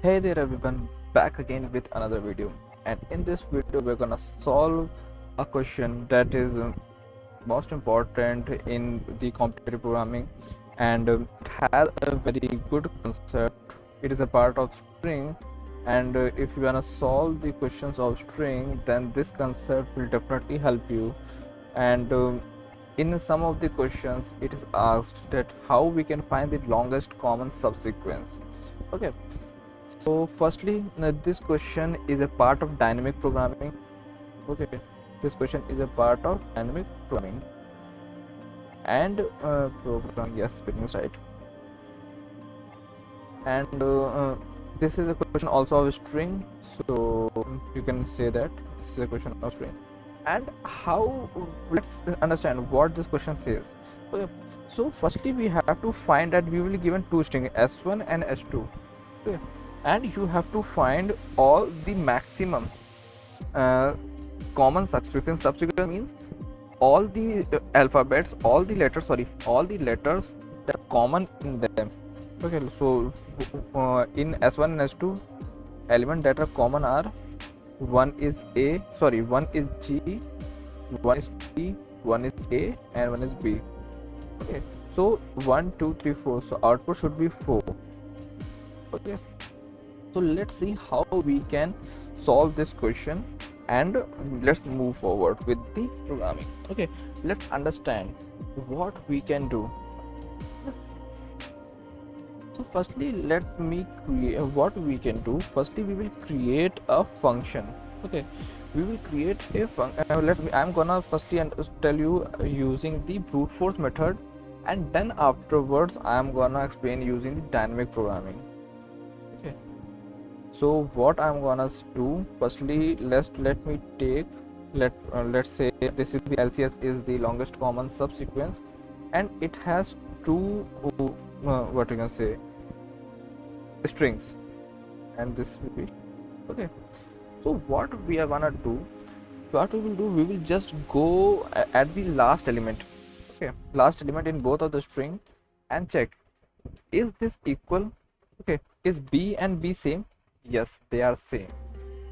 Hey there everyone, back again with another video, and in this video we're gonna solve a question that is most important in the competitive programming, and it has a very good concept. It is a part of string, and if you wanna solve the questions of string, then this concept will definitely help you. And in some of the questions it is asked that how we can find the longest common subsequence. Okay, so firstly, this question is a part of dynamic programming. Okay, this question is a part of dynamic programming and programming. Yes, spelling is right. And this is a question also of a string, so you can say that this is a question of string. And how? Let's understand what this question says. Okay, so firstly we have to find that we will be given two strings s1 and s2. Okay, and you have to find all the maximum uh, common subsequence. Subsequence means all the alphabets, all the letters that are common in them. Okay, so in s1 and s2, elements that are common are one is g, one is t, one is a, and one is b. Okay, so 1 2 3 4, so output should be 4. Okay, so let's see how we can solve this question, and let's move forward with the programming. Okay, let's understand what we can do. So firstly, let me create what we can do. Firstly, we will create a function. Okay, we will create a function. I'm gonna firstly tell you using the brute force method, and then afterwards I'm gonna explain using the dynamic programming. Okay, so what I'm gonna do, firstly let me take let's say this is the LCS is the longest common subsequence, and it has two what you can say strings, and this will be okay. So what we are gonna do, what we will do, we will just go at the last element. Okay, last element in both of the string, and check is this equal. Okay, is b and b same? Yes, they are same.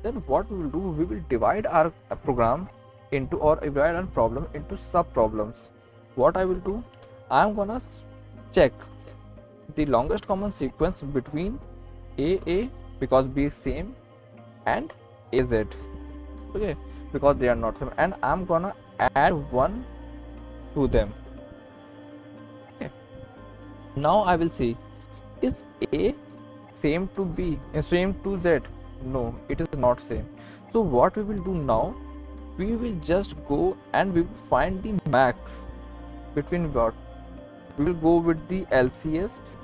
Then what we will do, we will divide our program into, or divide our problem into sub problems. What I will do, I am gonna check the longest common sequence between a because b is same, and az, okay, because they are not same, and I'm gonna add one to them. Okay, now I will see, is a same to b and same to z? No, it is not same. So what we will do now, we will just go and we will find the max between what, we will go with the LCS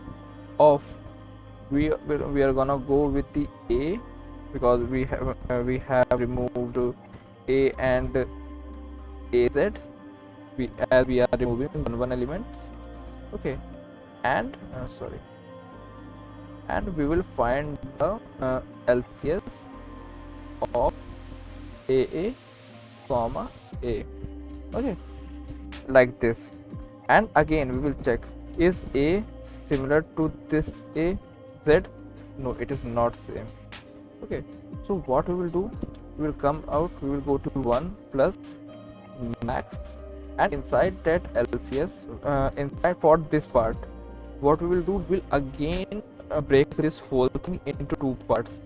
of, we are gonna go with the a because we have removed a and az, as we are removing one elements. Okay, and sorry, and we will find the LCS of a comma a. Okay, like this, and again we will check, is a similar to this a z? No, it is not same. Okay, so what we will do, we will come out, we will go to 1 plus max, and inside that LCS, inside for this part, what we will do, we'll again break this whole thing into two parts.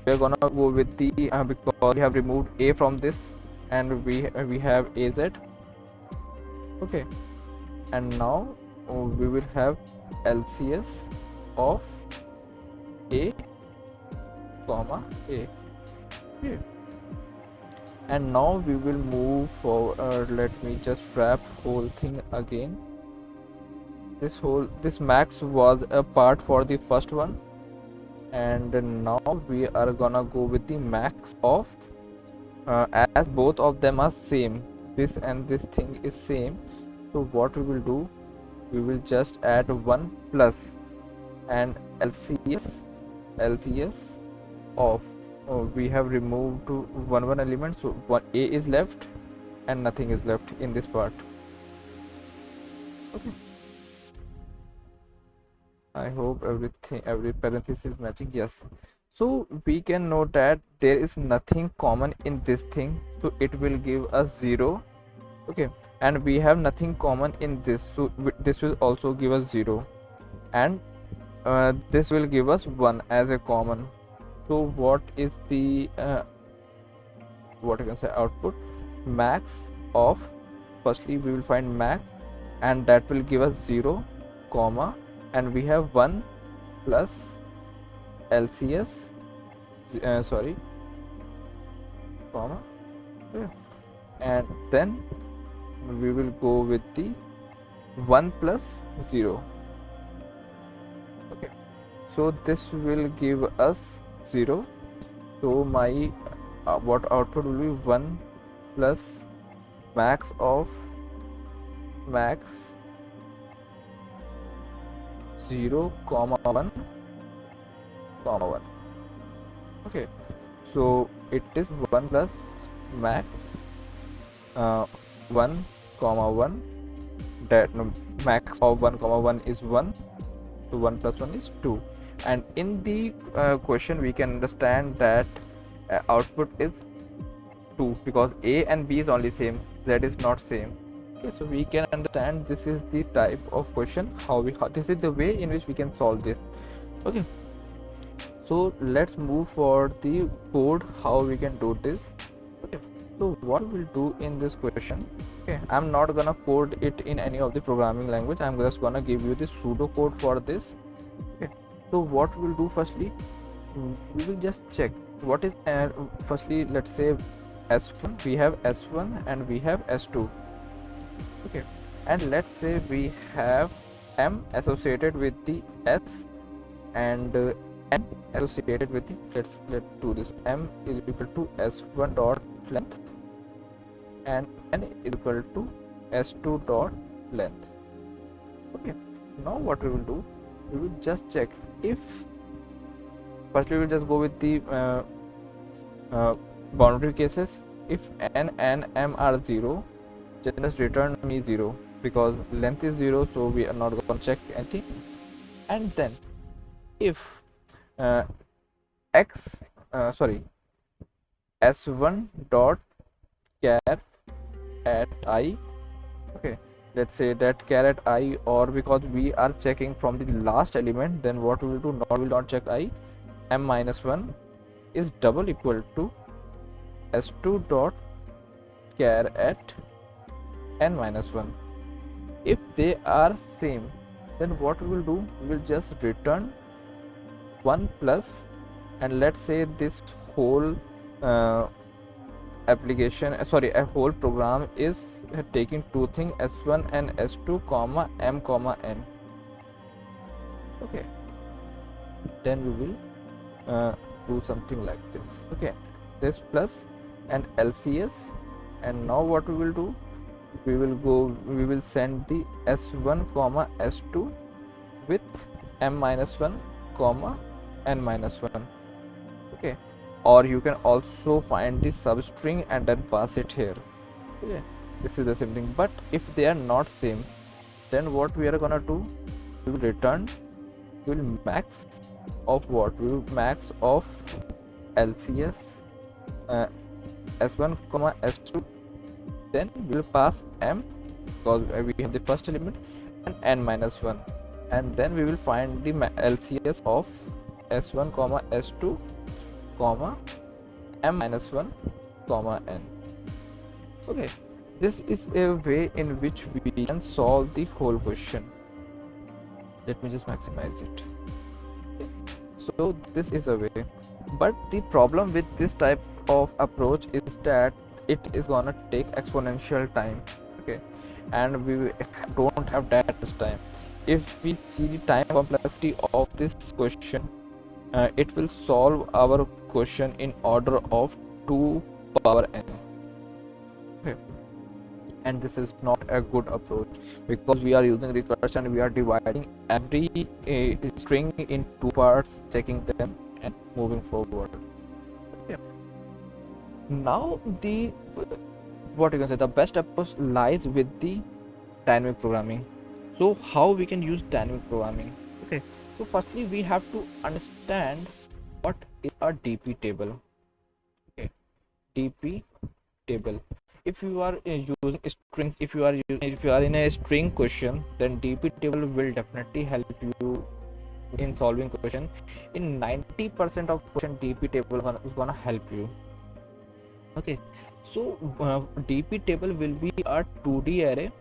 We're gonna go with the because we have removed a from this, and we have az. Okay, and now we will have LCS of a comma a. Okay, and now we will move forward. Let me just wrap whole thing again. This max was a part for the first one, and now we are gonna go with the max of as both of them are same, this and this thing is same. So what we will do, we will just add 1 plus and LCS of, we have removed one element, so one a is left and nothing is left in this part. Okay, I hope every parenthesis is matching. Yes. So we can note that there is nothing common in this thing, so it will give us 0. Okay, and we have nothing common in this, so this will also give us 0, and this will give us 1 as a common. So what is the what you can say output? Max of, firstly we will find max, and that will give us 0 comma, and we have 1 plus LCS, sorry, comma, yeah. And then we will go with the 1 plus 0. Okay, so this will give us 0. So my what output will be 1 plus max of max 0 comma 1 comma 1. Okay, so it is 1 plus max 1 comma 1, that no, max of 1 comma 1 is 1, so 1 plus 1 is 2. And in the question we can understand that output is 2, because A and B is only same, Z is not same. Okay, so we can understand this is the type of question, this is the way in which we can solve this. Okay, so let's move for the code, how we can do this. Okay, so what we'll do in this question, okay, I'm not gonna code it in any of the programming language, I'm just gonna give you the pseudo code for this. Okay, so what we'll do, firstly we will just check what is firstly let's say S1, we have S1 and we have S2. Okay, and let's say we have M associated with the S and N associated with the, let's do this, M is equal to S1 dot length and N is equal to S2 dot length. Okay, now what we will do, we will just check if, firstly we will just go with the boundary cases. If N and M are 0, just return me 0, because length is 0, so we are not going to check anything. And then if S1 dot char at I, okay, let's say that char at I, or because we are checking from the last element, then what we will do, we will not check I, M minus 1 is double equal to S2 dot char at N minus 1. If they are same, then what we will do, we will just return 1 plus, and let's say this whole application, a whole program is taking two things, S1 and S2 comma M comma N. Okay, then we will do something like this. Okay, this plus and LCS, and now what we will do, we will send the S1 comma S2 with M minus 1 comma N minus 1. Okay, or you can also find the substring and then pass it here. Okay, this is the same thing, but if they are not same, then what we are gonna do, we will return, we will max of what, we will max of LCS S1 comma S2, then we will pass M, because we have the first element, and N minus 1, and then we will find the LCS of S1 comma S2 comma M minus 1 comma N. Okay, this is a way in which we can solve the whole question. Let me just maximize it. Okay. So this is a way, but the problem with this type of approach is that it is gonna take exponential time. Okay, and we don't have that this time. If we see the time complexity of this question, it will solve our question in order of 2 power n. Okay, and this is not a good approach, because we are using recursion, we are dividing every string in 2 parts, checking them and moving forward. Okay. Now the what you can say, the best approach lies with the dynamic programming. So how we can use dynamic programming? Okay, So firstly we have to understand what is a DP table. Okay, DP table. If you are using strings, if you are in a string question, then DP table will definitely help you in solving question. In 90% of question, DP table is gonna help you. Okay, so DP table will be a 2D array.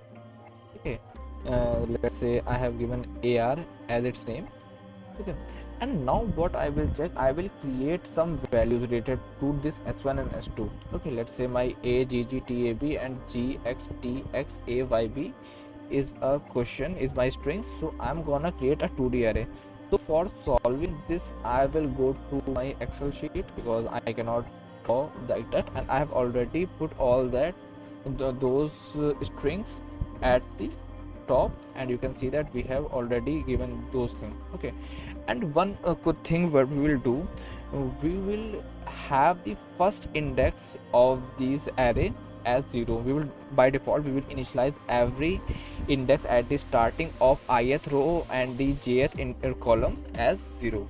Okay, let's say I have given AR as its name. Okay, and now what I will check, I will create some values related to this s1 and s2. Okay, let's say my a g g t a b and g x t x a y b is a question, is my string. So I'm gonna create a 2D array. So for solving this, I will go to my Excel sheet because I cannot draw like that, and I have already put all that those strings at the top, and you can see that we have already given those things. Okay, and one good thing what we will do, we will have the first index of this array as 0. We will, by default we will initialize every index at the starting of ith row and the jth column as 0,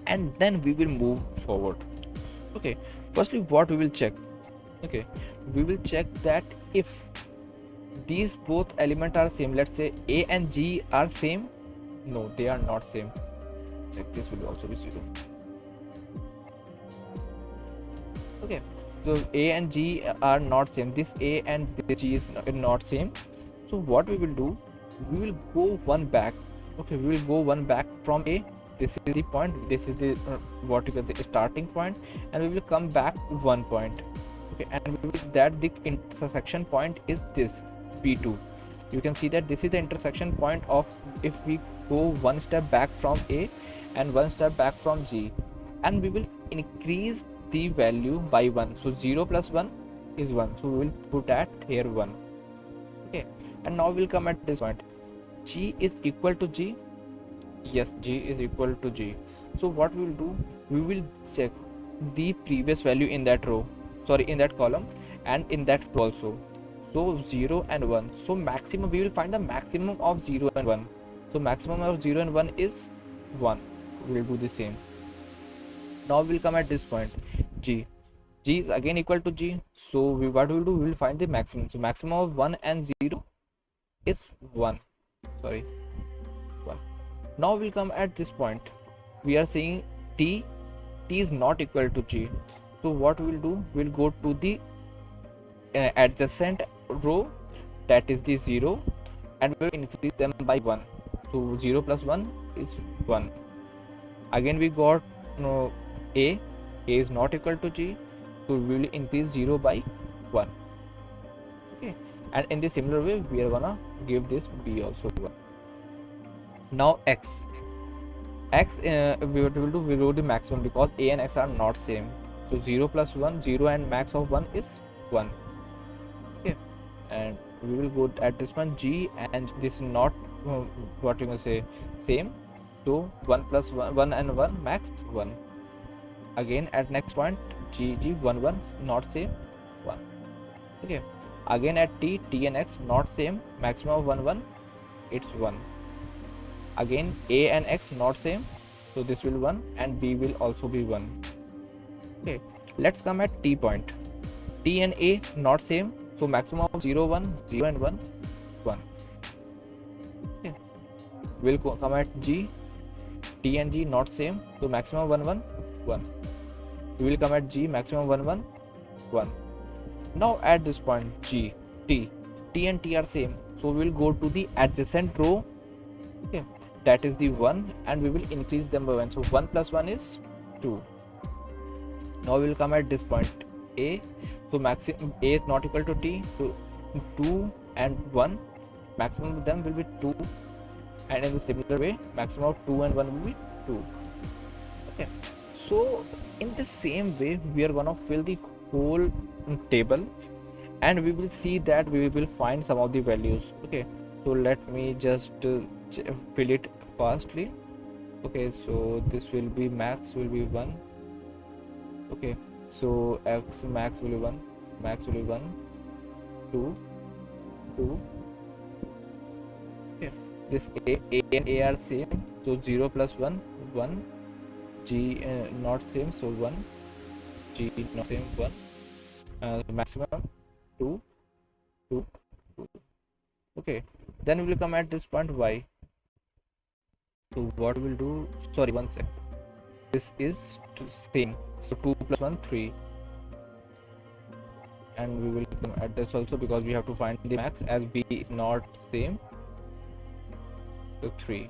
and then we will move forward. Okay, firstly what we will check, okay, we will check that if these both elements are same, let's say a and g are same. No, they are not same. Check, this will also be 0. Okay, so a and g are not same, this a and this g is not same. So what we will do, we will go one back. Okay, we will go one back from a, this is the point, this is the what you can say starting point, and we will come back one point. Okay, and we will see that the intersection point is this b2. You can see that this is the intersection point of, if we go one step back from a and one step back from g, and we will increase the value by 1. So 0 plus 1 is 1, so we will put at here 1. Okay, and now we'll come at this point, g is equal to g. Yes, g is equal to g. So what we will do, we will check the previous value in that row, sorry, in that column, and in that row also. So 0 and 1, so maximum, we will find the maximum of 0 and 1. So maximum of 0 and 1 is 1. We will do the same. Now we will come at this point, g is again equal to g. So what we will do, we will find the maximum. So maximum of 1 and 0 is 1, sorry, 1. Now we'll come at this point, we are saying t is not equal to g. So what we will do, we will go to the adjacent row, that is the 0, and we will increase them by 1. So 0 plus 1 is 1. Again we got a is not equal to g, so we will increase 0 by 1. Okay, and in the similar way we are gonna give this b also 1. Now x we will do, we will do the maximum because a and x are not same. So 0 plus 1, 0 and max of 1 is 1. Okay, and we will go at this one, g, and this is not what you can say same. So 1 plus 1, 1 and 1 max 1. Again at next point, g 1 1 not same, 1. Okay, again at t and x not same, maximum of 1 1, it's 1. Again a and x not same, so this will 1 and b will also be 1. Okay, let's come at t point, t and a not same, so maximum of 0 1, 0 and 1, 1. Okay, we'll come at g, t and g not same, so maximum 1 1, 1. We will come at g, maximum 1 1, 1. Now at this point, g, t and t are same, so we will go to the adjacent row. Okay, that is the 1, and we will increase them by 1. So 1 plus 1 is 2. Now we will come at this point, a, so maximum a is not equal to t, so 2 and 1, maximum of them will be 2, and in the similar way maximum of 2 and 1 will be 2. Okay, so in the same way we are gonna fill the whole table, and we will see that we will find some of the values. Okay, so let me just fill it fastly. Okay, so this will be max will be 1. Okay, so x max will be 1, max will be 1, 2, 2. Okay, this a and a are same, so 0 plus 1 1, g not same, so 1, g not same 1, maximum 2 2 2. Okay, then we will come at this point y. So what we'll do, sorry, one sec, this is same, so 2 plus 1 3, and we will come at this also because we have to find the max as b is not same, so 3.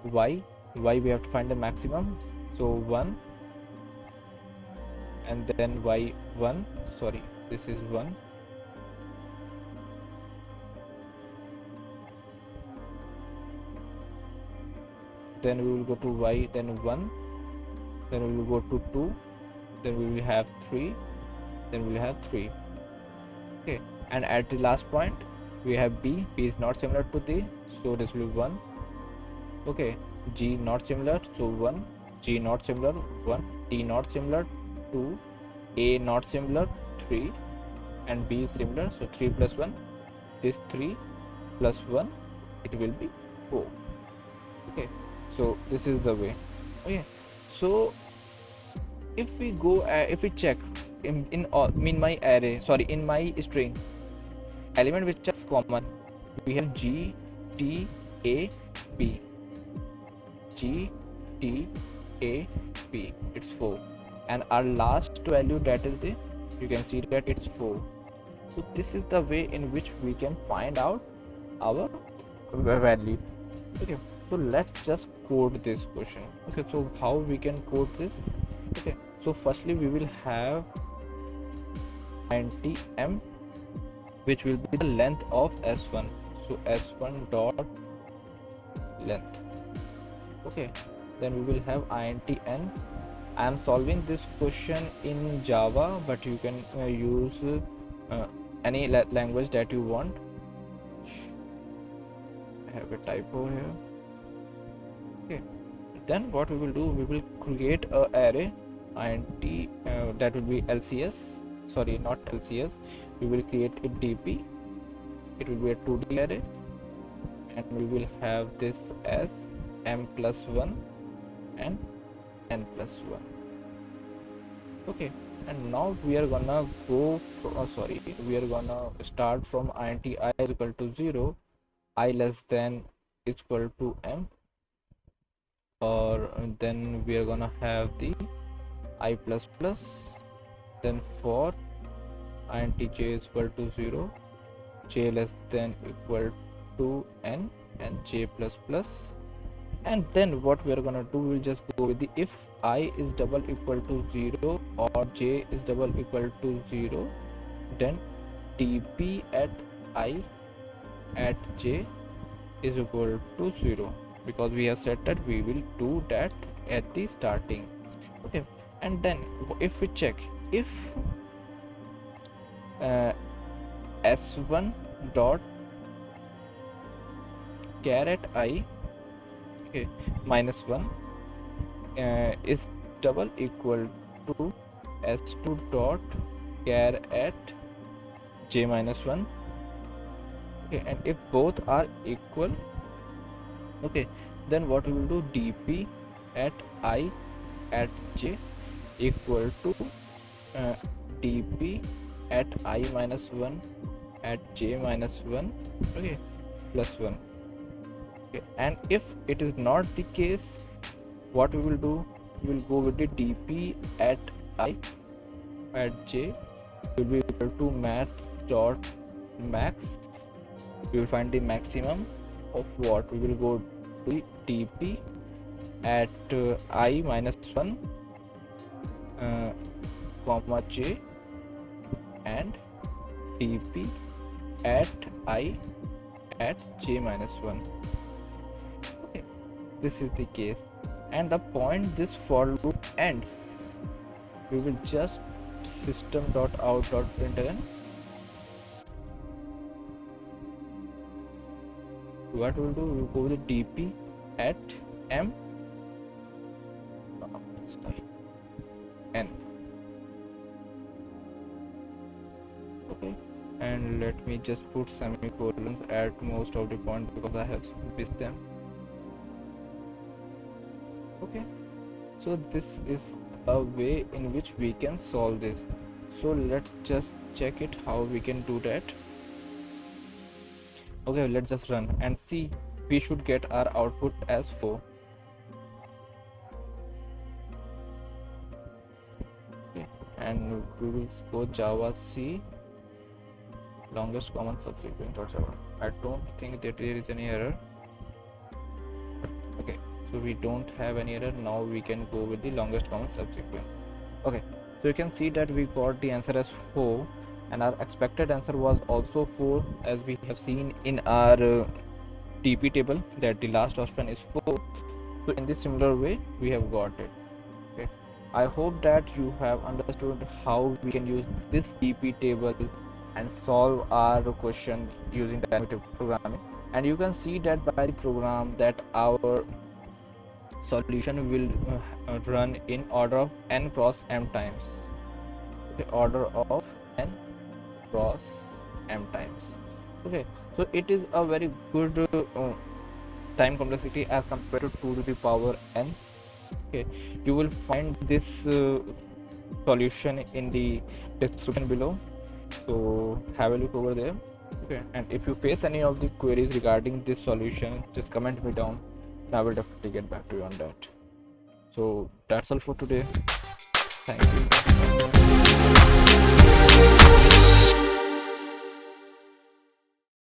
y we have to find the maximum, so 1, and then y1, sorry, this is 1, then we will go to y, then 1, then we will go to 2, then we will have 3, then we will have 3. Okay, and at the last point we have b is not similar to the, so this will be 1. Okay, g not similar, so 1, g not similar 1, t not similar 2, a not similar 3, and b is similar, so 3 plus 1, this 3 plus 1, it will be 4. Okay, so this is the way. Okay, so if we go if we check in my array, sorry, in my string, element which is common, we have g t a p, g t a p, it's 4, and our last value, that is the, you can see that it's 4. So this is the way in which we can find out our value. Okay, so let's just code this question. Okay, so how we can code this? Okay, so firstly we will have int m, which will be the length of s1, so s1 dot length. Okay, then we will have int n. I am solving this question in Java, but you can use any language that you want. I have a typo here. Okay, then what we will do, we will create a array int that will be lcs, sorry, not lcs, we will create a dp, it will be a 2D array, and we will have this as m plus 1 and n plus 1. Okay, and now we are gonna go sorry, we are gonna start from int I is equal to 0, I less than is equal to m, or then we are gonna have the I plus plus, then for int j is equal to 0, j less than equal to n, and j plus plus. And then what we are gonna do, we'll just go with the if I is double equal to 0 or j is double equal to 0, then dp at I at j is equal to 0, because we have said that we will do that at the starting. Okay, and then if we check, if s1 dot char at I, okay, minus 1 is double equal to s2 dot char at j minus 1. Okay, and if both are equal, okay, then what we will do, dp at I at j equal to dp at I minus 1 at j minus 1, okay, plus 1. Okay, and if it is not the case, what we will do, we will go with the dp at I at j will be equal to math dot max, we will find the maximum of what, we will go to dp at I minus 1 comma j and dp at I at j minus 1. Okay, this is the case, and the point this for loop ends, we will just system.out.println. What we'll do, we'll go with dp at m n. Okay, and let me just put semicolons at most of the point because I have missed them. Okay, so this is a way in which we can solve this. So let's just check it how we can do that. Okay, let's just run and see. We should get our output as 4. Okay, and we will go Java C longest common subsequent or Java. I don't think that there is any error. Okay, so we don't have any error. Now we can go with the longest common subsequent. Okay, so you can see that we got the answer as 4, and our expected answer was also 4, as we have seen in our TP table that the last option is 4. So in this similar way we have got it. Okay, I hope that you have understood how we can use this TP table and solve our question using dynamic programming. And you can see that by the program that our solution will run in order of n cross m times. The order of n cross m times. Okay, so it is a very good time complexity as compared to 2 to the power n. Okay, you will find this solution in the description below, so have a look over there. Okay, and if you face any of the queries regarding this solution, just comment me down and I will definitely get back to you on that. So that's all for today. Thank you.